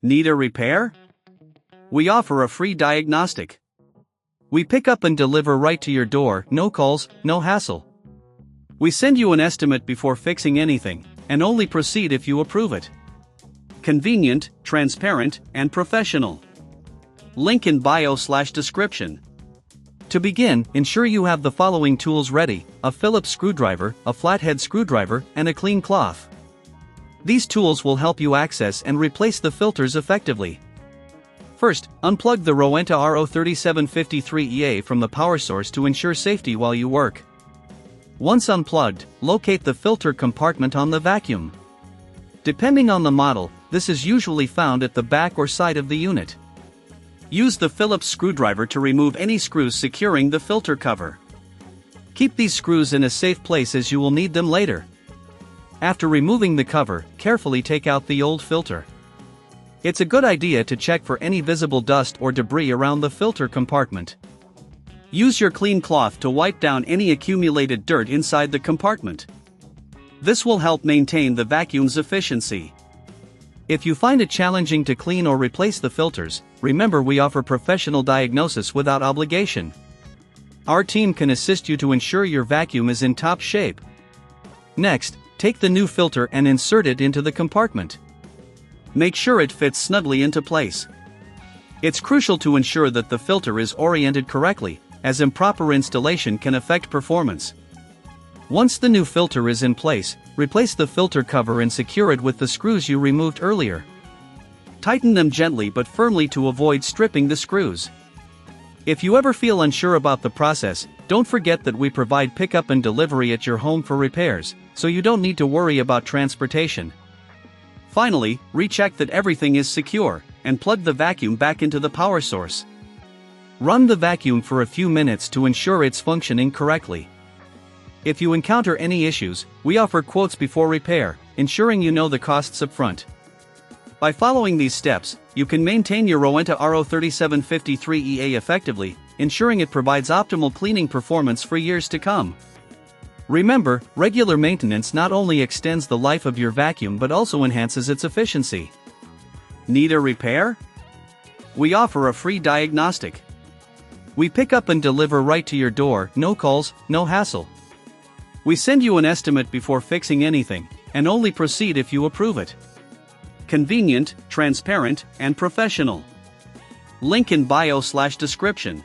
Need a repair? We offer a free diagnostic. We pick up and deliver right to your door, no calls, no hassle. We send you an estimate before fixing anything, and only proceed if you approve it. Convenient, transparent, and professional. Link in bio/description. To begin, ensure you have the following tools ready: a Phillips screwdriver, a flathead screwdriver, and a clean cloth. These tools will help you access and replace the filters effectively. First, unplug the Rowenta RO3753EA from the power source to ensure safety while you work. Once unplugged, locate the filter compartment on the vacuum. Depending on the model, this is usually found at the back or side of the unit. Use the Phillips screwdriver to remove any screws securing the filter cover. Keep these screws in a safe place as you will need them later. After removing the cover, carefully take out the old filter. It's a good idea to check for any visible dust or debris around the filter compartment. Use your clean cloth to wipe down any accumulated dirt inside the compartment. This will help maintain the vacuum's efficiency. If you find it challenging to clean or replace the filters, remember we offer professional diagnosis without obligation. Our team can assist you to ensure your vacuum is in top shape. Next, take the new filter and insert it into the compartment. Make sure it fits snugly into place. It's crucial to ensure that the filter is oriented correctly, as improper installation can affect performance. Once the new filter is in place, replace the filter cover and secure it with the screws you removed earlier. Tighten them gently but firmly to avoid stripping the screws. If you ever feel unsure about the process, don't forget that we provide pickup and delivery at your home for repairs, so you don't need to worry about transportation. Finally, recheck that everything is secure, and plug the vacuum back into the power source. Run the vacuum for a few minutes to ensure it's functioning correctly. If you encounter any issues, we offer quotes before repair, ensuring you know the costs up front. By following these steps, you can maintain your Rowenta RO3753EA effectively, ensuring it provides optimal cleaning performance for years to come. Remember, regular maintenance not only extends the life of your vacuum but also enhances its efficiency. Need a repair? We offer a free diagnostic. We pick up and deliver right to your door, no calls, no hassle. We send you an estimate before fixing anything, and only proceed if you approve it. Convenient, transparent, and professional. Link in bio/description.